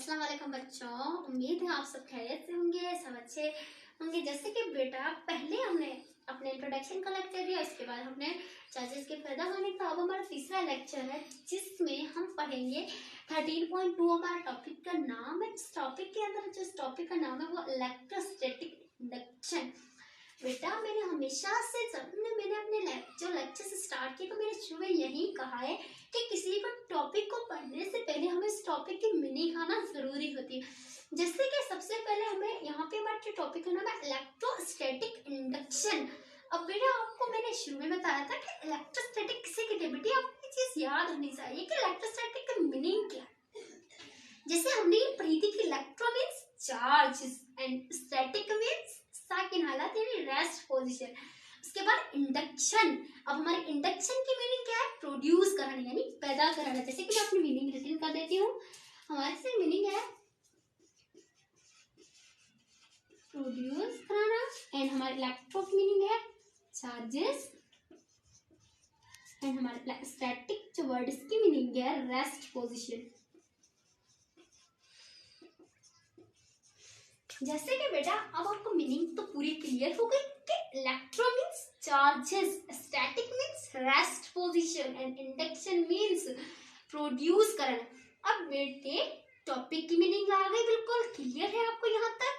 अस्सलाम वालेकुम बच्चों, उम्मीद है आप सब खैरियत से होंगे, सब अच्छे होंगे। जैसे कि बेटा पहले हमने अपने इंट्रोडक्शन का लेक्चर दिया, इसके बाद हमने चार्जेस के पैदा होने का। अब हमारा तीसरा लेक्चर है जिसमें हम पढ़ेंगे 13.2। हमारा टॉपिक का नाम है, इस टॉपिक के अंदर जो टॉपिक का नाम है वो इलेक्ट्रोस्टैटिक इंडक्शन। बेटा मैंने हमेशा से जब मैंने अपने जो लेक्चर से स्टार्ट किया तो मैंने शुरू में यही कहा है कि किसी भी टॉपिक को पढ़ने से पहले हमें इस टॉपिक की मीनिंग आना जरूरी होती है। जैसे कि सबसे पहले हमें यहाँ पे हमारा जो टॉपिक का नाम है इलेक्ट्रोस्टैटिक इंडक्शन। अब बेटा आपको मैंने शुरू में बताया था कि इलेक्ट्रोस्टैटिक किसी की बेटी आपको ये चीज याद होनी चाहिए कि इलेक्ट्रोस्टैटिक का मीनिंग क्या है। जैसे हमने पढ़ी थी कि electro means charge and static means second हालत यानी रेस्ट पोजीशन। उसके बाद इंडक्शन। अब हमारे इंडक्शन की मीनिंग क्या है? प्रोड्यूस कराना यानी पैदा कराना। जैसे कि मैं अपनी मीनिंग रिटन कर देती हूँ। हमारी से मीनिंग है प्रोड्यूस कराना एंड हमारे इलेक्ट्रो की मीनिंग है चार्जेस एंड हमारे स्टैटिक जो वर्ड इसकी मीनिंग है रेस्ट पोजीशन। जैसे कि बेटा अब आपको मीनिंग तो पूरी क्लियर हो गई कि electro means charges, static means rest position and induction means produce करना। अब बेटे टॉपिक की मीनिंग आ गई, बिल्कुल क्लियर है आपको यहाँ तक।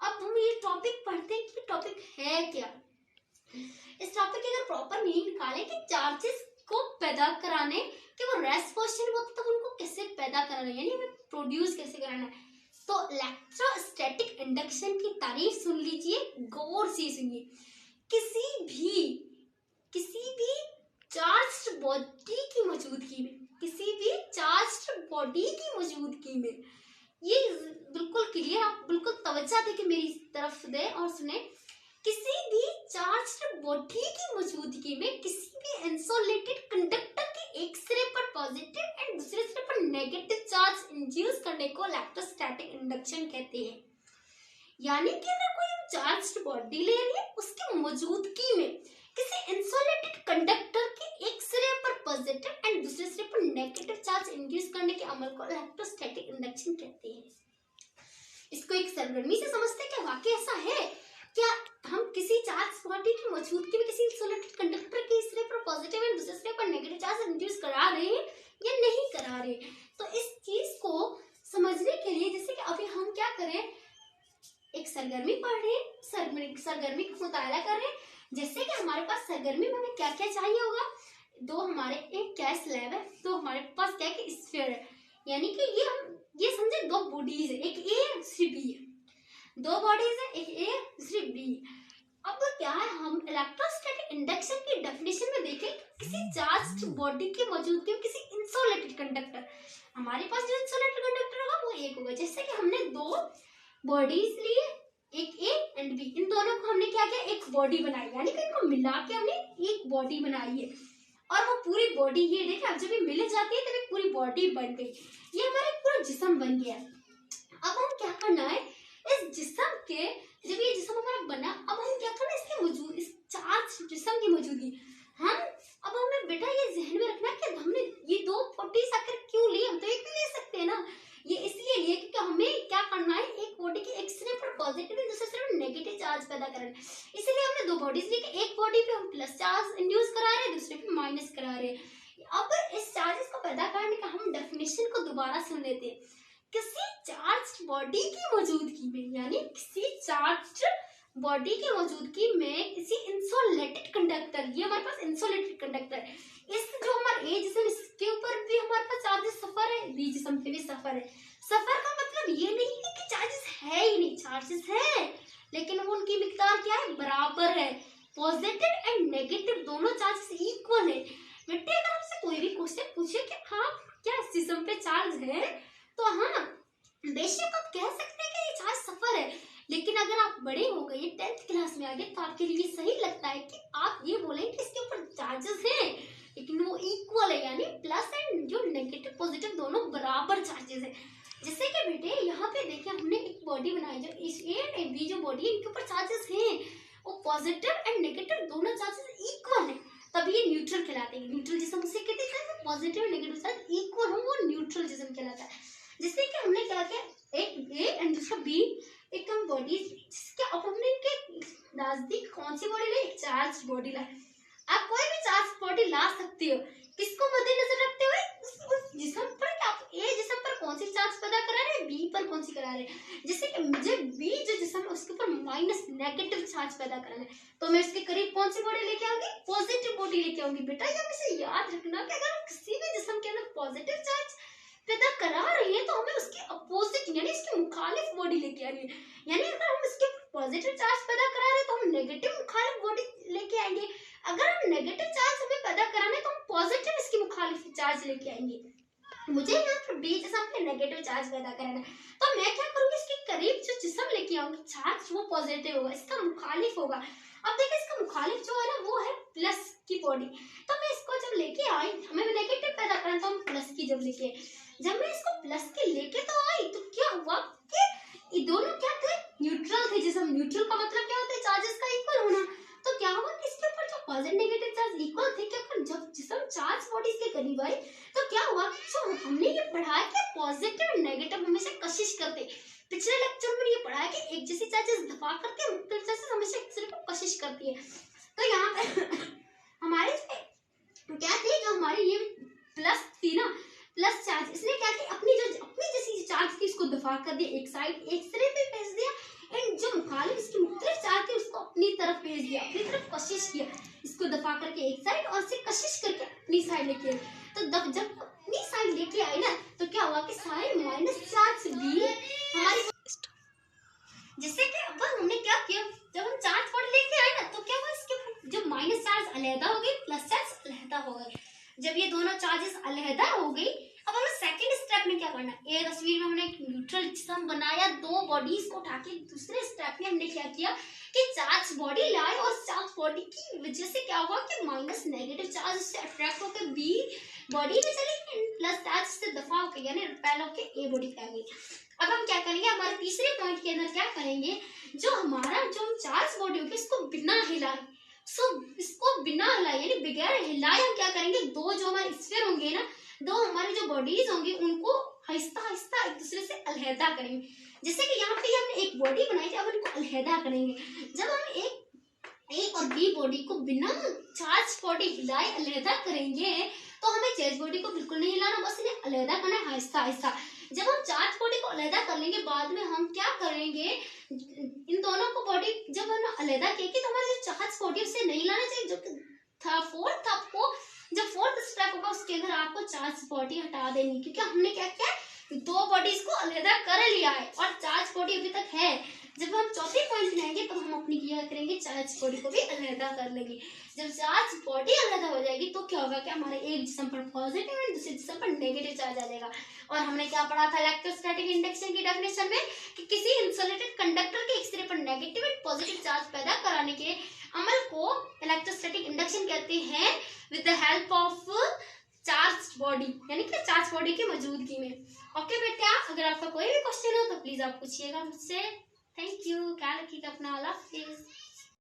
अब हम ये टॉपिक पढ़ते हैं कि टॉपिक है क्या। इस टॉपिक की अगर प्रॉपर मीनिंग निकालें कि चार्जेस को पैदा कराने कि वो रेस्ट पोजीशन वक्त तक उनको कैसे पैदा कराना यानी प्रोड्यूस कैसे कराना है। तो इलेक्ट्रोस्टैटिक इंडक्शन की तारीफ सुन लीजिए, गौर से सुनिए। किसी भी चार्ज्ड बॉडी की मौजूदगी में, किसी भी चार्ज्ड बॉडी की मौजूदगी में, ये बिल्कुल क्लियर, आप बिल्कुल तवज्जो देके मेरी तरफ दे और सुने। किसी भी चार्ज्ड बॉडी की मौजूदगी में किसी भी इंसुलेटेड कंडक्टर के एक सिरे पर पॉजिटिव एंड दूसरे सिरे पर नेगेटिव चार्ज इंड्यूस करने को इलेक्ट्रोस्टैटिक इंडक्शन कहते हैं। यानी कि अगर कोई चार्ज्ड बॉडी ले रही है उसकी मौजूदगी में किसी इंसुलेटेड कंडक्टर के एक सिरे पर पॉजिटिव एंड दूसरे सिरे पर नेगेटिव चार्ज इंड्यूस करने के अमल को इलेक्ट्रोस्टैटिक इंडक्शन कहते हैं। इसको एक सरगर्मी से समझते हैं, क्या वाकई ऐसा है? क्या हम किसी चार्ज बॉडी की मौजूदगी में किसी इंसुलेटेड कंडक्टर के सिरे पर पॉजिटिव एंड दूसरे सिरे पर नेगेटिव चार्ज इंड्यूस करा रहे हैं या नहीं करा रहे? तो इस चीज को समझने के लिए जैसे कि अभी हम क्या करें, एक सरगर्मी पढ़ रहे हैं, सरगर्मी का मुताला कर रहे हैं। जैसे कि हमारे पास सरगर्मी में हमें क्या क्या चाहिए होगा, दो हमारे एक क्या स्लैब है, तो हमारे पास क्या है स्फीयर है, यानी कि ये हम ये समझे दो बॉडीज है, एक ए है दूसरी बी है, दो बॉडीज है, एक ए दूसरी बी। अब क्या है, हम इलेक्ट्रोस्टैटिक इंडक्शन की डेफिनेशन में देखें किसी चार्ज्ड बॉडी की मौजूदगी में किसी इंसुलेटेड कंडक्टर, हमारे पास जो इंसुलेटेड कंडक्टर होगा वो एक होगा। जैसे कि हमने दो बॉडीज लिए, एक ए एंड बी, इन दोनों को हमने क्या किया, एक बॉडी बनाई, यानी कि इनको मिला के हमने एक बॉडी बनाई है। और वो पूरी बॉडी ये देखिए अब जब ये मिल जाती है तब एक पूरी बॉडी बन गई, ये हमारा एक पूरा जिस्म बन गया। अब हम क्या करना है, इस जिस्म के जब ये जिस्म हमारा बना, अब हम क्या करना है, इसके मौजूद इस चार्ज जिस्म की मौजूदगी हम अब हमें बेटा ये जहन में रखना है कि हमने ये दो बॉडी आकर क्यों ली, हम तो एक भी ले सकते हैं ना। ये इसलिए लिए क्योंकि हमें क्या करना है, एक बॉडी के एक सिरे पर पॉजिटिव और दूसरे सिरे पर नेगेटिव चार्ज पैदा करना है। इसलिए हमने दो बॉडीज ली कि एक बॉडी पे हम प्लस चार्ज इंड्यूस करा रहे हैं, दूसरे पे माइनस करा रहे हैं। अब इस चार्जेस को पैदा करने का हम डेफिनेशन को दोबारा सुन लेते हैं। किसी चार्ज्ड बॉडी की मौजूदगी में, यानी किसी चार्ज्ड बॉडी की मौजूदगी में किसी इंसुलेटेड कंडक्टर, ये हमारे पास इंसुलेटेड कंडक्टर है, इस जो हमारा ए जिस्म इसके ऊपर भी हमारे पास चार्जेस सफर है, बी जिस्म पे भी सफर है। सफर का मतलब ये नहीं है कि चार्जेस है ही नहीं, चार्जेस है लेकिन वो उनकी मिकदार क्या है, बराबर है। पॉजिटिव एंड नेगेटिव दोनों चार्जेस इक्वल है। बेटे अगर आपसे कोई भी क्वेश्चन पूछे कि हाँ क्या इस जिस्म पे चार्ज है, तो हाँ बेशक आप कह सकते हैं कि ये चार्ज सफर है, लेकिन अगर आप बड़े हो गए 10th क्लास में आ गए तो आपके लिए सही लगता है कि आप ये बोलें कि इसके ऊपर चार्जेस हैं लेकिन वो इक्वल है, यानी प्लस एंड जो नेगेटिव पॉजिटिव दोनों बराबर चार्जेस है। जैसे कि बेटे यहाँ पे देखिए हमने एक बॉडी बनाई, जो इस ए एंड बी जो बॉडी है इनके ऊपर चार्जेस हैं, वो पॉजिटिव एंड नेगेटिव दोनों चार्जेस इक्वल है, तभी ये न्यूट्रल कहलाते हैं। न्यूट्रल जिस्म उसे कहते हैं, पॉजिटिव नेगेटिव चार्ज इक्वल हो वो न्यूट्रल जिस्म कहलाता है। जिससे कि हमने क्या किया, पॉजिटिव चार्ज पैदा करा रहे हैं, बी पर कौन सी करा रहे हैं। जैसे कि मुझे बी जो जिसम है उसके ऊपर माइनस नेगेटिव चार्ज पैदा कराना है, तो मैं उसके करीब कौन सी बॉडी लेके आऊंगी, पॉजिटिव बॉडी लेके आऊंगी। बेटा ये हमेशा याद रखना कि अगर हम किसी भी जिसम के अंदर पॉजिटिव चार्ज पैदा करा रही है तो हमें उसके अपोजिट यानी इसके मुखालिफ बॉडी लेके आनी है। यानी अगर हम इसके पॉजिटिव चार्ज पैदा करा रहे हैं तो हम नेगेटिव मुखालिफ बॉडी लेके आएंगे। अगर हम नेगेटिव चार्ज हमें पैदा कराना है तो हम पॉजिटिव इसकी मुखालिफ चार्ज लेके आएंगे। मुझे यहाँ पर बी जिसम पे नेगेटिव चार्ज पैदा कराना है, तो मैं क्या करूंगी, इसके करीब जो जिसम लेके आऊंगी चार्ज वो पॉजिटिव होगा, इसका मुखालिफ होगा। अब देखिए इसका मुखालिफ जो है ना वो है प्लस की बॉडी, तो मैं इसको जब लेके आई, हमें नेगेटिव पैदा करना तो हम प्लस की जब मैं इसको प्लस के लेके तो आई, तो क्या हुआ कि ये दोनों क्या थे, न्यूट्रल थे। जिसम न्यूट्रल का मतलब क्या होता है, चार्जेस का इक्वल होना। तो क्या हुआ कि इसके ऊपर जो पॉजिटिव नेगेटिव चार्ज इक्वल थे, क्या जब जिसम चार्ज बॉडीज के करीब आई तो क्या हुआ, जो हमने ये पढ़ा है कि पॉजिटिव और नेगेटिव हमेशा कशिश करते, पिछले लेक्चर में ये पढ़ा है कि एक जैसी चार्जेस दफा करके मुख्तलिफ चार्जेस हमेशा एक दूसरे को कशिश करती है। तो यहाँ पे हमारे क्या थे, जो हमारी ये प्लस थी ना, प्लस चार्ज, इसने क्या किया, अपनी जैसी चार्ज थी उसको दफा कर दिया, एक साइड एक सिरे पे भेज दिया, एंड जो मुखालिफ इसकी मुख्तलिफ चार्ज थी उसको अपनी तरफ भेज दिया, अपनी तरफ कशिश किया, इसको दफा करके एक साइड और से कशिश करके अपनी साइड लेके आई। तो जब अपनी साइड लेके आई ना तो क्या हुआ कि सारे माइनस चार्ज भी हमारी, जिससे कि अब हमने क्या किया, जब हम चार्ज बॉडी लेके आए ना तो क्या हुआ, इसके जो माइनस चार्ज अलहदा हो गई, प्लस चार्ज अलहदा हो गए। जब ये दोनों चार्जेस अलहदा हो गई, अब हमें सेकंड स्टेप में क्या करना है, ये तस्वीर में हमने एक न्यूट्रल जिसम बनाया, दो बॉडीज को उठा के दूसरे स्टेप में हमने क्या किया कि चार्ज बॉडी लाए, और चार्ज बॉडी की वजह से क्या हुआ कि माइनस नेगेटिव चार्ज से अट्रैक्ट होकर बी बॉडी में चली गई, प्लस चार्ज से दफा होकर यानी रिपेल होकर ए बॉडी पे आ गई। अब हम क्या करेंगे, हमारे तीसरे पॉइंट के अंदर क्या करेंगे, जो हमारा जो चार्ज बॉडी होगी इसको बिना हिलाए, इसको बिना हिलाए यानी बगैर हिलाए हम क्या करेंगे, दो जो हमारे स्फीयर होंगे ना, दो हमारी जो बॉडीज होंगी उनको आहिस्ता आहिस्ता एक दूसरे से अलहदा करेंगे। जैसे कि यहाँ पे हमने एक बॉडी बनाई थी, अब इनको अलहदा करेंगे। जब हम ए और बी बॉडी को बिना चार्ज बॉडी हिलाए अलहदा करेंगे तो हमें चार्ज बॉडी को बिल्कुल नहीं हिलाना, बस इन्हें अलहदा करना है आहिस्ता आहिस्ता। जब हम चार्ज बॉडी को अलहदा कर लेंगे, बाद में हम क्या करेंगे, इन दोनों को बॉडी जब हम अलहदा किए तो हमारे जो चार्ज बॉडी उसे नहीं लाना चाहिए, जो फोर्थ स्टेप होगा उसके अंदर आपको चार्ज बॉडी हटा देनी, क्योंकि हमने क्या किया, दो बॉडीज को अलहदा कर लिया है और चार्ज बॉडी अभी तक है। जब हम चौथे पॉइंट में आएंगे तो हम अपनी क्या करेंगे, चार्ज बॉडी को भी अलहदा कर लेंगे। जब चार्ज बॉडी अलहदा हो जाएगी तो क्या होगा कि हमारे एक जिस्म पर पॉजिटिव और दूसरे जिस्म पर नेगेटिव चार्ज आ जाएगा। और हमने क्या पढ़ा था इलेक्ट्रोस्टैटिक इंडक्शन की डेफिनेशन में कि किसी इंसुलेटेड कंडक्टर के एक सिरे पर नेगेटिव और पॉजिटिव चार्ज पैदा कराने के अमल को इलेक्ट्रोस्टैटिक इंडक्शन कहते हैं, with the help of charge body, यानी कि चार्ज बॉडी की मौजूदगी में। ओके बेटा, अगर आपका कोई भी क्वेश्चन हो तो प्लीज आप पूछिएगा मुझसे। थैंक यू, ख्याल रखिएगा अपना, अल्लाह हाफिज़।